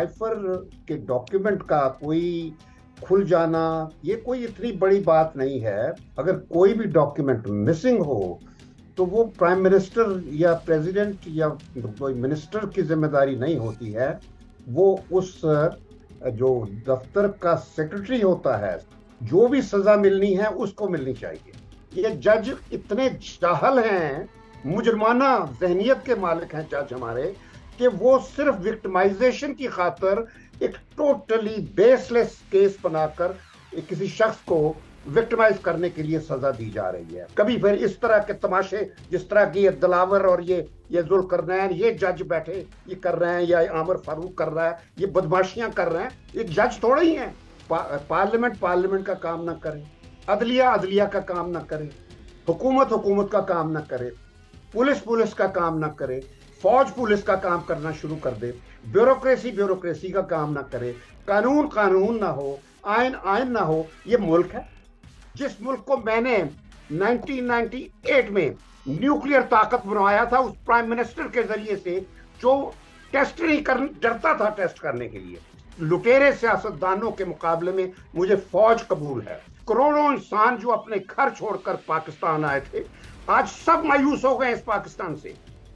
Cipher के document का कोई खुल जाना ये कोई इतनी बड़ी बात नहीं है। अगर कोई भी डॉक्यूमेंट मिसिंग हो तो वो प्राइम मिनिस्टर या प्रेसिडेंट या कोई मिनिस्टर की जिम्मेदारी नहीं होती है। वो उस जो दफ्तर का सेक्रेटरी होता है, जो भी सजा मिलनी है उसको मिलनी चाहिए। ये जज इतने जाहल हैं, मुजरमाना जहनियत के मालिक हैं जज हमारे, कि वो सिर्फ विक्टिमाइजेशन की खातर एक टोटली बेसलेस केस बनाकर किसी शख्स को विक्टिमाइज करने के लिए सजा दी जा रही है। कभी फिर इस तरह के तमाशे, जिस तरह की ये दिलावर और ये जुल्करनैन, ये जज बैठे ये कर रहे हैं, या आमिर फारूक कर रहा है, ये बदमाशियां कर रहे हैं, ये जज थोड़े ही हैं। पार्लियामेंट का काम ना करे, अदलिया का काम ना करे, हुकूमत का काम ना करे, पुलिस का काम ना करे, फौज पुलिस का काम करना शुरू कर दे, ब्यूरोक्रेसी का काम ना करे, कानून ना हो, आयन ना हो। ये मुल्क है जिस मुल्क को मैंने 1998 में न्यूक्लियर ताकत बनवाया था, उस प्राइम मिनिस्टर के जरिए से, जो टेस्ट नहीं कर डरता था टेस्ट करने के लिए। लुटेरे सियासतदानों के मुकाबले में मुझे फौज कबूल है। करोड़ों इंसान जो अपने घर छोड़कर पाकिस्तान आए थे, आज सब मायूस हो गए इस पाकिस्तान से,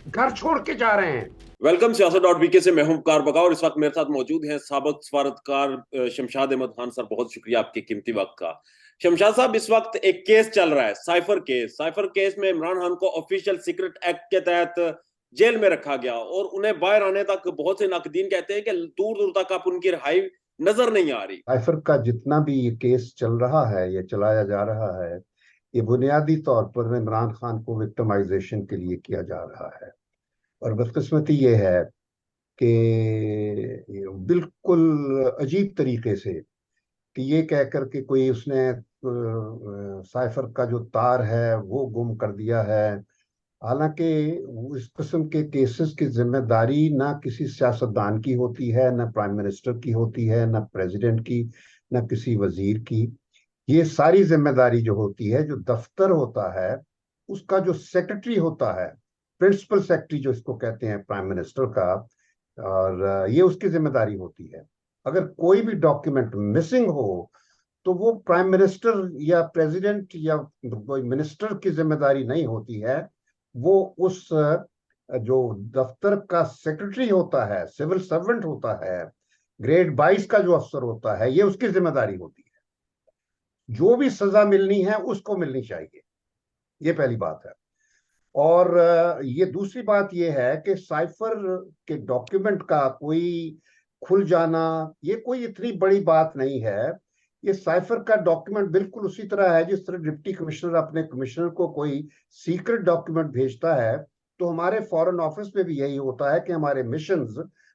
घर छोड़ के जा रहे हैं। वेलकम siyaset.vk से मैं हूं कार बका और इस वक्त मेरे साथ मौजूद हैं साबिक सफारतकार शमशाद अहमद खान सर। बहुत शुक्रिया आपके कीमती वक्त का। शमशाद साहब, इस वक्त एक केस चल रहा है, साइफर केस में इमरान खान को ऑफिशियल सीक्रेट एक्ट के तहत जेल में रखा गया और उन्हें बाहर आने तक बहुत से नाकदीन कहते हैं कि दूर दूर तक आप उनकी रिहाई नजर नहीं आ रही। साइफर का जितना भी ये केस चल रहा है, ये चलाया जा रहा है, ये बुनियादी तौर पर इमरान खान को विक्टिमाइजेशन के लिए किया जा रहा है। और बदकिस्मती ये है कि बिल्कुल अजीब तरीके से कि ये कह कर के कोई उसने साइफर का जो तार है वो गुम कर दिया है। हालांकि इस किस्म के केसेस की जिम्मेदारी ना किसी सियासतदान की होती है, ना प्राइम मिनिस्टर की होती है, ना प्रेसिडेंट की, ना किसी वजीर की। ये सारी जिम्मेदारी जो होती है, जो दफ्तर होता है उसका जो सेक्रेटरी होता है, प्रिंसिपल सेक्रेटरी जो इसको कहते हैं प्राइम मिनिस्टर का, और ये उसकी जिम्मेदारी होती है। अगर कोई भी डॉक्यूमेंट मिसिंग हो तो वो प्राइम मिनिस्टर या प्रेसिडेंट या कोई मिनिस्टर की जिम्मेदारी नहीं होती है। वो उस जो दफ्तर का सेक्रेटरी होता है, सिविल सर्वेंट होता है, ग्रेड 22 का जो अफसर होता है, ये उसकी जिम्मेदारी होती है। जो भी सजा मिलनी है उसको मिलनी चाहिए, ये पहली बात है। और ये दूसरी बात ये है कि साइफर के डॉक्यूमेंट का कोई खुल जाना ये कोई इतनी बड़ी बात नहीं है। ये साइफर का डॉक्यूमेंट बिल्कुल उसी तरह है जिस तरह डिप्टी कमिश्नर अपने कमिश्नर को कोई सीक्रेट डॉक्यूमेंट भेजता है, तो हमारे फॉरेन ऑफिस में भी यही होता है कि हमारे मिशंस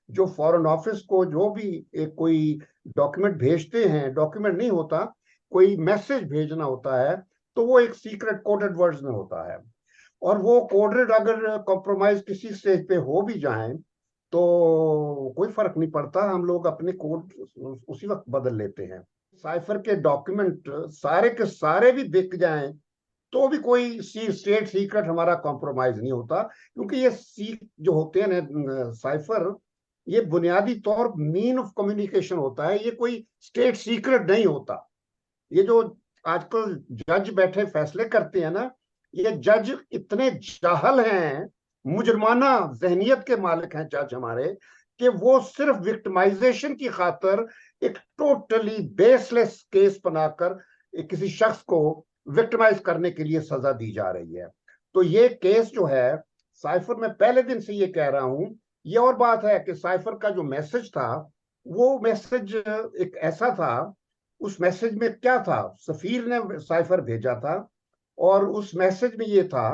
जो फॉरेन ऑफिस को जो भी एक कोई डॉक्यूमेंट भेजते हैं, डॉक्यूमेंट नहीं होता, कोई मैसेज भेजना होता है, तो वो एक सीक्रेट कोडेड वर्ड्स में होता है। और वो कोडेड अगर कॉम्प्रोमाइज किसी स्टेज पे हो भी जाए तो कोई फर्क नहीं पड़ता, हम लोग अपने कोड उसी वक्त बदल लेते हैं। साइफर के डॉक्यूमेंट सारे के सारे भी बिक जाएं तो भी कोई स्टेट सीक्रेट हमारा कॉम्प्रोमाइज नहीं होता, क्योंकि ये जो होते हैं ना साइफर, ये बुनियादी तौर मीन ऑफ कम्युनिकेशन होता है, ये कोई स्टेट सीक्रेट नहीं होता। ये जो आजकल जज बैठे फैसले करते हैं ना, ये जज इतने जाहल हैं, मुजरमाना जहनियत के मालिक हैं जज हमारे, कि वो सिर्फ विक्टिमाइजेशन की खातर एक टोटली बेसलेस केस बनाकर किसी शख्स को विक्टिमाइज करने के लिए सजा दी जा रही है। तो ये केस जो है साइफर, में पहले दिन से ये कह रहा हूं। ये और बात है कि साइफर का जो मैसेज था, वो मैसेज एक ऐसा था, उस मैसेज में क्या था, सफीर ने साइफर भेजा था, और उस मैसेज में ये था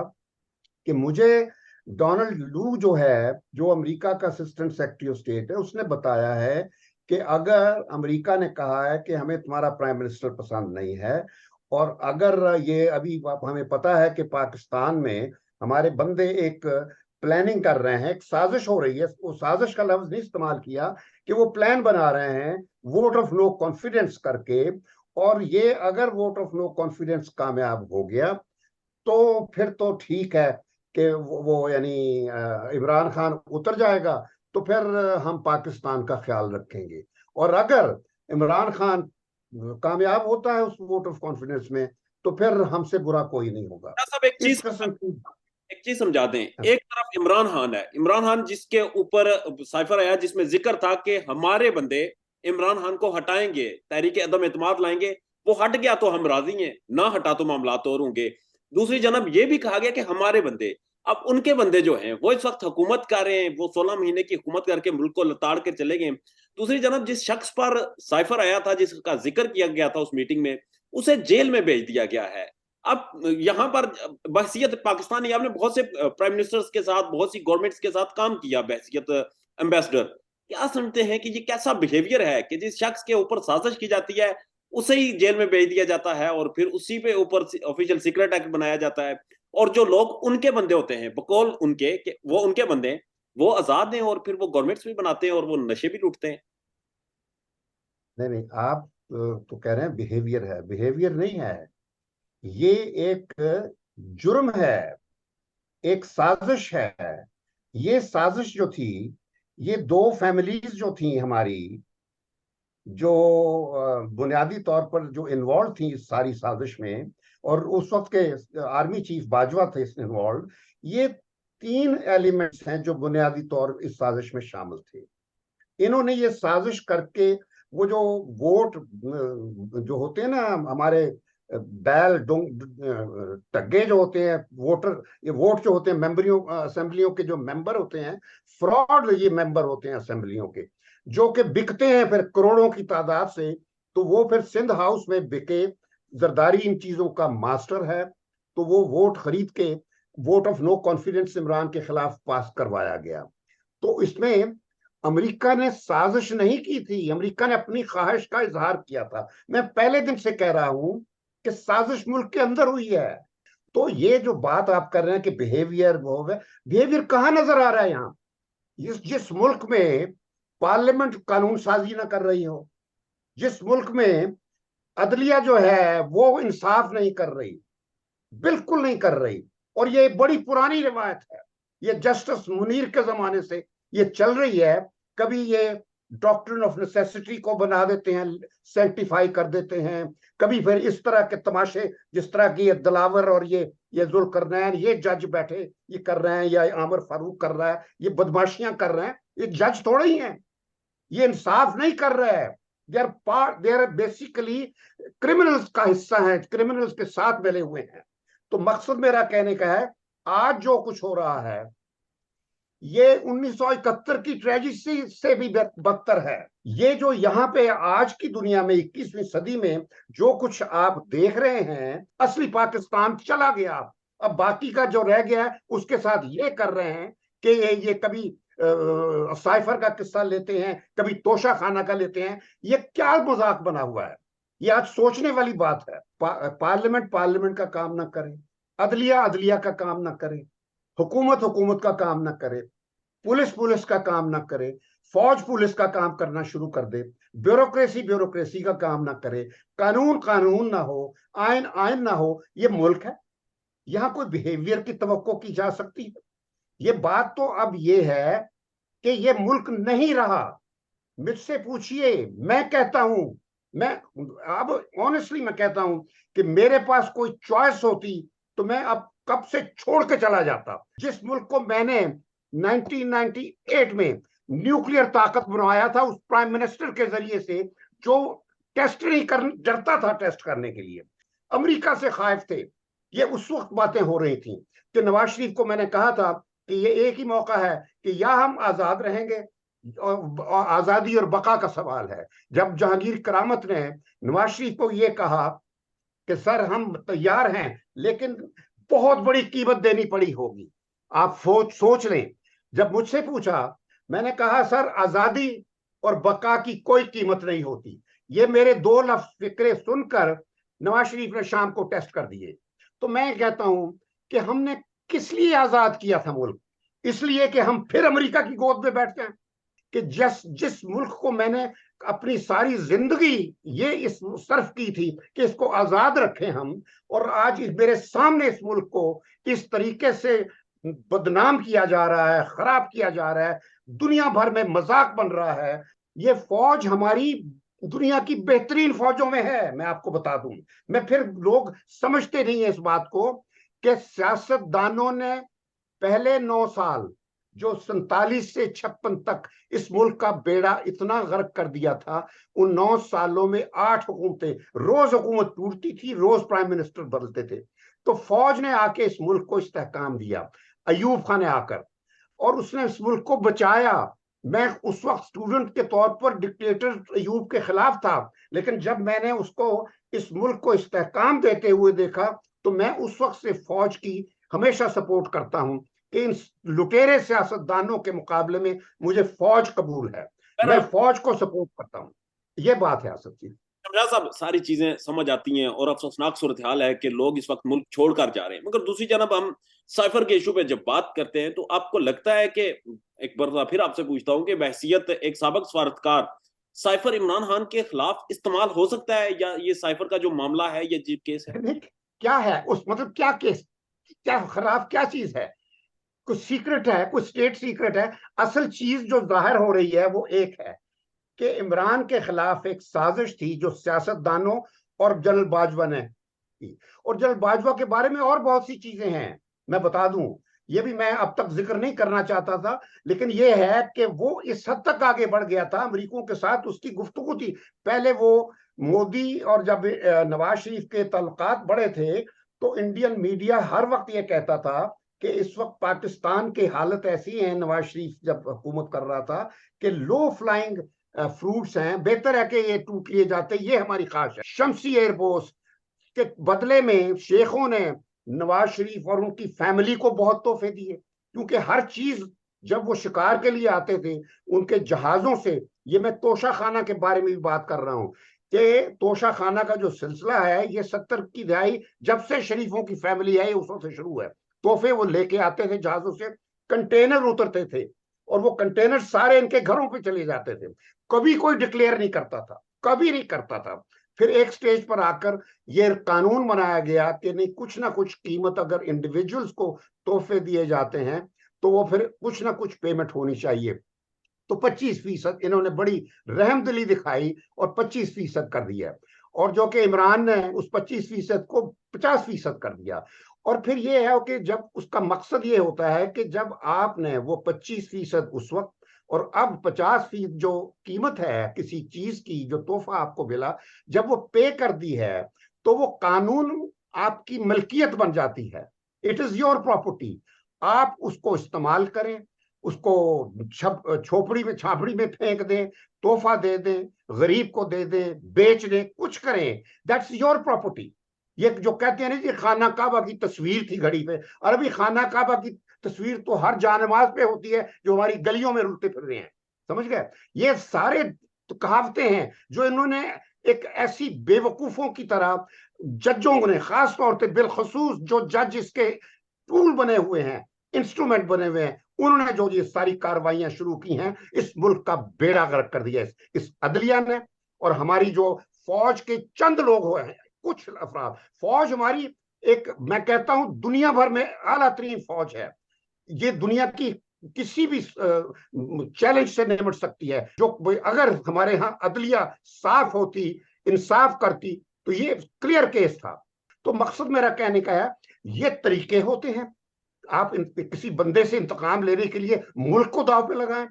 कि मुझे डोनाल्ड लू जो है, जो अमेरिका का असिस्टेंट सेक्रेटरी ऑफ स्टेट है, उसने बताया है कि अगर अमेरिका ने कहा है कि हमें तुम्हारा प्राइम मिनिस्टर पसंद नहीं है, और अगर ये अभी हमें पता है कि पाकिस्तान में हमारे बंदे एक प्लानिंग कर रहे हैं, एक साजिश हो रही है, वो साजिश का लफ्ज नहीं इस्तेमाल किया, कि वो प्लान बना रहे हैं वोट ऑफ नो कॉन्फिडेंस करके, और ये अगर वोट ऑफ नो कॉन्फिडेंस कामयाब हो गया तो फिर तो ठीक है कि वो यानी इमरान खान उतर जाएगा, तो फिर हम पाकिस्तान का ख्याल रखेंगे। और अगर इमरान खान कामयाब होता है उस वोट ऑफ कॉन्फिडेंस में, तो फिर हमसे बुरा कोई नहीं होगा। सब इस किस्म की एक चीज समझा दें। एक तरफ इमरान खान है, इमरान खान जिसके ऊपर साइफर आया जिसमें जिक्र था कि हमारे बंदे इमरान खान को हटाएंगे, तहरीक अदम एतमाद लाएंगे, वो हट गया तो हम राजी हैं, ना हटा तो मामला और होंगे। दूसरी जनब ये भी कहा गया कि हमारे बंदे, अब उनके बंदे जो हैं वो इस वक्त हुकूमत कर रहे हैं, वो 16 महीने की हुकूमत करके मुल्क को लताड़ के चले गए। दूसरी जनब जिस शख्स पर साइफर आया था, जिसका जिक्र किया गया था उस मीटिंग में, उसे जेल में भेज दिया गया है। अब यहां पर बहसियत पाकिस्तानी, आपने बहुत से प्राइम मिनिस्टर्स के साथ, बहुत सी गवर्नमेंट्स के साथ काम किया बहसियत एम्बेसडर, क्या समझते हैं कि ये कैसा बिहेवियर है कि जिस शख्स के ऊपर साजिश की जाती है उसे ही जेल में भेज दिया जाता है और फिर उसी पे ऊपर ऑफिशियल सीक्रेट एक्ट बनाया जाता है, और जो लोग उनके बंदे होते हैं बकौल उनके कि वो उनके बंदे हैं, वो आजाद हैं और फिर वो गवर्नमेंट्स भी बनाते हैं और वो नशे भी लूटते हैं। नहीं नहीं, आप तो कह रहे हैं बिहेवियर है, बिहेवियर नहीं है, ये एक जुर्म है, एक साजिश है। ये साजिश जो थी, ये दो फैमिलीज जो थी हमारी, जो बुनियादी तौर पर जो इन्वॉल्व थी इस सारी साजिश में, और उस वक्त के आर्मी चीफ बाजवा थे इस इन्वॉल्व, ये तीन एलिमेंट्स हैं जो बुनियादी तौर इस साजिश में शामिल थे। इन्होंने ये साजिश करके वो जो वोट जो होते हैं ना हमारे बैल टग्गे जो होते हैं वोटर, ये वोट जो होते हैं मेंबरियों असेंबलियों के जो मेंबर होते हैं, फ्रॉड ये मेंबर होते हैं असेंबलियों के, जो कि बिकते हैं फिर करोड़ों की तादाद से। तो वो फिर सिंध हाउस में बिके, जरदारी इन चीजों का मास्टर है। तो वो वोट खरीद के vote of no confidence Imran के खिलाफ पास करवाया गया। तो इसमें अमेरिका ने साजिश नहीं की थी, अमेरिका ने अपनी ख्वाहिश का इजहार किया था। मैं पहले दिन से कह रहा हूं कि साजिश मुल्क के अंदर हुई है। तो ये जो बात आप कर रहे हैं कि बिहेवियर वो है, बिहेवियर कहां नजर आ रहा है यहाँ? जिस मुल्क में पार्लियामेंट कानून साजी ना कर रही हो, जिस मुल्क में अदलिया जो है वो इंसाफ नहीं कर रही, बिल्कुल नहीं कर रही, और ये बड़ी पुरानी रिवायत है, ये जस्टिस मुनीर के जमाने से ये चल रही है। कभी ये डॉक्ट्रिन ऑफ नेसेसिटी को बना देते हैं, सेंटिफाई कर देते हैं, कभी फिर इस तरह के तमाशे, जिस तरह की ये दिलावर और ये जुल्करनैन, ये जज बैठे ये कर रहे हैं, या आमिर फारूक कर रहा है, ये बदमाशियां कर रहे हैं, ये जज थोड़े ही हैं, ये इंसाफ नहीं कर रहे हैं। दे आर बेसिकली क्रिमिनल्स का हिस्सा है, क्रिमिनल्स के साथ मिले हुए हैं। तो मकसद मेरा कहने का है, आज जो कुछ हो रहा है ये 1971 की ट्रेजिडी से भी बदतर है। ये जो यहाँ पे आज की दुनिया में 21वीं सदी में जो कुछ आप देख रहे हैं, असली पाकिस्तान चला गया। अब बाकी का जो रह गया है उसके साथ ये कर रहे हैं कि ये कभी साइफर का किस्सा लेते हैं, कभी तोशा खाना का लेते हैं। ये क्या मजाक बना हुआ है? ये आज सोचने वाली बात है। पार्लियामेंट पार्लियामेंट का काम ना करे, अदलिया अदलिया का काम ना करे, हुकूमत हुकूमत का काम ना करे, पुलिस पुलिस का काम ना करे, फौज पुलिस का काम करना शुरू कर दे, ब्यूरोक्रेसी ब्यूरोक्रेसी का काम ना करे, कानून कानून ना हो, आयन आयन ना हो। ये मुल्क है, यहां कोई बिहेवियर की तवक्को की जा सकती है? ये बात तो अब ये है कि ये मुल्क नहीं रहा। मुझसे पूछिए, मैं कहता हूं, मैं अब ऑनेस्टली मैं कहता हूं कि मेरे पास कोई चॉइस होती तो मैं अब कब से छोड़ के चला जाता। जिस मुल्क को मैंने 1998 में न्यूक्लियर ताकत बनवाया था उस प्राइम मिनिस्टर के जरिए से, जो टेस्ट नहीं कर डरता था टेस्ट करने के लिए, अमेरिका से खाइफ थे। ये उस वक्त बातें हो रही थी कि नवाज शरीफ को मैंने कहा था कि ये एक ही मौका है कि या हम आजाद रहेंगे, और आजादी और बका का सवाल है। जब जहांगीर करामत ने नवाज शरीफ को ये कहा कि सर हम तैयार हैं लेकिन बहुत बड़ी कीमत देनी पड़ी होगी, आप सोच लें। जब मुझसे पूछा, मैंने कहा सर आजादी और बका की कोई कीमत नहीं होती। ये मेरे दो लफ्ज फिक्रे सुनकर नवाज शरीफ ने शाम को टेस्ट कर दिए। तो मैं कहता हूं कि हमने किस लिए आजाद किया था मुल्क? इसलिए कि हम फिर अमेरिका की गोद में बैठ जाएं? कि जिस मुल्क को मैंने अपनी सारी जिंदगी ये इस सर्फ की थी कि इसको आजाद रखें हम, और आज मेरे सामने इस मुल्क को इस तरीके से बदनाम किया जा रहा है, खराब किया जा रहा है, दुनिया भर में मजाक बन रहा है। ये फौज हमारी दुनिया की बेहतरीन फौजों में है, मैं आपको बता दूं। मैं फिर लोग समझते नहीं है इस बात को कि सियासतदानों ने पहले 9 साल, जो 47 से 56 तक इस मुल्क का बेड़ा इतना गर्क कर दिया था, उन 9 सालों में 8 हुकूमतें, रोज हुकूमत टूटती थी, रोज प्राइम मिनिस्टर बदलते थे। तो फौज ने आके इस मुल्क को इस्तेहकाम दिया, अयूब खान ने आकर, और उसने इस मुल्क को बचाया। मैं उस वक्त स्टूडेंट के तौर पर डिक्टेटर अयूब के खिलाफ था, लेकिन जब मैंने उसको, इस मुल्क को इस्तेहकाम देते हुए देखा, तो मैं उस वक्त से फौज की हमेशा सपोर्ट करता हूं कि इन लुटेरे सियासतदानों के मुकाबले में मुझे फौज कबूल है, मैं फौज को सपोर्ट करता हूं। ये बात है आसफ जी। शमशाद साहब, सारी चीजें समझ आती हैं और अफसोसनाक सूरत हाल है कि लोग इस वक्त मुल्क छोड़कर जा रहे हैं, मगर दूसरी जानब हम साइफर के इशू पे जब बात करते हैं तो आपको लगता है कि, एक बार फिर आपसे पूछता हूं कि बहसियत एक साबिक सफारतकार, साइफर इमरान खान के खिलाफ इस्तेमाल हो सकता है, या ये साइफर का जो मामला है ये अजीब केस है? क्या है उस, मतलब क्या केस, क्या खराब, क्या चीज है? कुछ सीक्रेट है, कुछ स्टेट सीक्रेट है? असल चीज जो जाहिर हो रही है वो एक है कि इमरान के खिलाफ एक साजिश थी जो सियासतदानों और जनरल बाजवा ने की। और जनरल बाजवा के बारे में और बहुत सी चीजें हैं, मैं बता दूं, ये भी मैं अब तक जिक्र नहीं करना चाहता था, लेकिन ये है कि वो इस हद तक आगे बढ़ गया था अमरीकों के साथ, उसकी गुफ्तगू थी। पहले वो मोदी और जब नवाज शरीफ के तल्लुकात बढ़े थे, तो इंडियन मीडिया हर वक्त ये कहता था कि इस वक्त पाकिस्तान की हालत ऐसी है, नवाज शरीफ जब हुकूमत कर रहा था, कि लो फ्लाइंग फ्रूट्स हैं, बेहतर है कि ये टूट लिए जाते, ये हमारी ख्वाहिश है। शमसी एयरबोस के बदले में शेखों ने नवाज शरीफ और उनकी फैमिली को बहुत तोहफे दिए, क्योंकि हर चीज, जब वो शिकार के लिए आते थे उनके जहाजों से, ये मैं तोशा खाना के बारे में भी बात कर रहा हूं कि तोशा खाना का जो सिलसिला है ये 70 की दहाई, जब से शरीफों की फैमिली आई उस वक्त से शुरू है। तोहफे वो लेके आते थे जहाजों से, कंटेनर उतरते थे, और वो कंटेनर सारे इनके घरों पे चले जाते थे। कभी कोई डिक्लेयर नहीं करता था, कभी नहीं करता था। फिर एक स्टेज पर आकर ये कानून बनाया गया कि नहीं, कुछ ना कुछ कीमत अगर इंडिविजुअल्स को तोहफे दिए जाते हैं तो वो फिर कुछ ना कुछ पेमेंट होनी चाहिए। तो 25% इन्होंने बड़ी रहमदिली दिखाई और 25% कर दिया, और जो कि इमरान ने उस 25% को 50% कर दिया। और फिर ये है कि जब उसका मकसद ये होता है कि जब आपने वो 25% उस वक्त और अब 50% जो कीमत है किसी चीज की, जो तोहफा आपको मिला, जब वो पे कर दी है, तो वो कानून आपकी मलकियत बन जाती है। इट इज योर प्रॉपर्टी, आप उसको इस्तेमाल करें, उसको छोपड़ी में छापड़ी में फेंक दें, तोहफा दे दें, गरीब को दे दें, बेच दें, कुछ करें, दैट्स योर प्रॉपर्टी। ये जो कहते हैं ना जी, खाना काबा की तस्वीर थी घड़ी पे, अरबी खाना काबा की तस्वीर तो हर जानमाज पे होती है जो हमारी गलियों में रुलते फिर रहे हैं, समझ गए? ये सारे तो कहावतें हैं जो इन्होंने एक ऐसी बेवकूफों की तरह, जजों ने खास तौर से, बिलखसूस जो जज इसके टूल बने हुए हैं, इंस्ट्रूमेंट बने हुए हैं, उन्होंने जो ये सारी कार्रवाइयां शुरू की हैं, इस मुल्क का बेड़ा गर्क कर दिया इस अदलिया ने। और हमारी जो फौज के चंद लोग हुए हैं, कुछ अफराद, फौज हमारी एक, मैं कहता हूं दुनिया भर में आला तरीन फौज है। ये दुनिया की किसी भी चैलेंज से निपट सकती है। जो अगर हमारे यहाँ अदलिया साफ होती, इंसाफ करती, तो ये क्लियर केस था। तो मकसद मेरा कहने का है, ये तरीके होते हैं। आप किसी बंदे से इंतकाम लेने के लिए मुल्क को दांव पे लगाएं,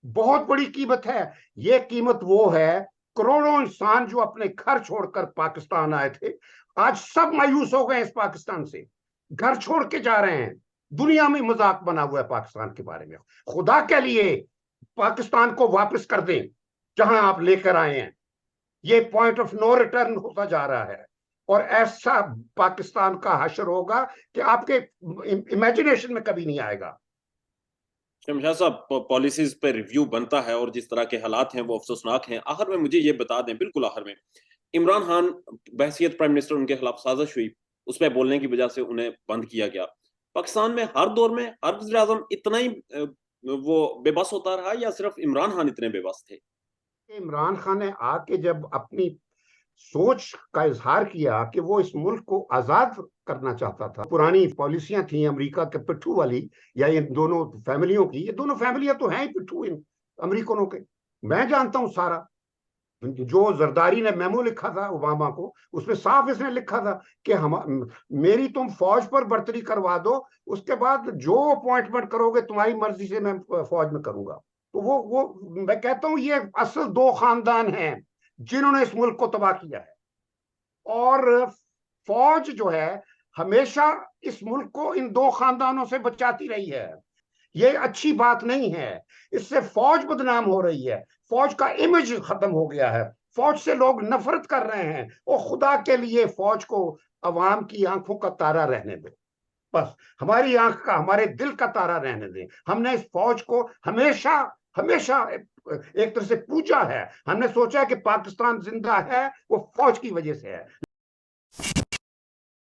बहुत बड़ी कीमत है। ये कीमत वो है, करोड़ों इंसान जो अपने घर छोड़कर पाकिस्तान आए थे, आज सब मायूस हो गए इस पाकिस्तान से, घर छोड़ के जा रहे हैं। दुनिया में मजाक बना हुआ है पाकिस्तान के बारे में। खुदा के लिए पाकिस्तान को वापस कर दें जहां आप लेकर आए हैं। ये पॉइंट ऑफ नो रिटर्न होता जा रहा है, और ऐसा पाकिस्तान का हशर होगा कि आपके इमेजिनेशन में कभी नहीं आएगा। शमशाद साहब, पॉलिसीज पे रिव्यू बनता है और जिस तरह के हालात हैं वो अफसोसनाक हैं। आखिर में मुझे ये बता दें, बिल्कुल आखिर में, इमरान खान बहसियत प्राइम मिनिस्टर, उनके खिलाफ साजिश हुई, उस पर बोलने की वजह से उन्हें बंद किया गया। पाकिस्तान में हर दौर में हर वज़ीर आज़म इतना ही वो बेबस होता रहा, या सिर्फ इमरान खान इतने बेबस थे? इमरान खान ने आके जब अपनी सोच का इजहार किया कि वो इस मुल्क को आजाद करना चाहता था। पुरानी पॉलिसियां थी अमेरिका के पिट्ठू वाली, या इन दोनों फैमिलियों की, ये दोनों फैमिलियां तो हैं ही पिट्ठू इन अमेरिकनों के। मैं जानता हूं सारा। जो जरदारी ने मेमो लिखा था ओबामा को, उसमें साफ इसने लिखा था कि हम, मेरी तुम फौज पर बर्तरी करवा दो, उसके बाद जो अपॉइंटमेंट करोगे तुम्हारी मर्जी से मैं फौज में करूंगा। तो वो मैं कहता हूं ये असल दो खानदान हैं जिन्होंने इस मुल्क को तबाह किया है। और फौज जो है हमेशा इस मुल्क को इन दो खानदानों से बचाती रही है। ये अच्छी बात नहीं है। इससे फौज बदनाम हो रही है, फौज का इमेज खत्म हो गया है, फौज से लोग नफरत कर रहे हैं। और खुदा के लिए फौज को अवाम की आंखों का तारा रहने दो, बस हमारी आंख का, हमारे दिल का तारा रहने दें। हमने इस फौज को हमेशा हमेशा एक तरह से पूजा है। हमने सोचा है कि पाकिस्तान जिंदा है वो फौज की वजह से है।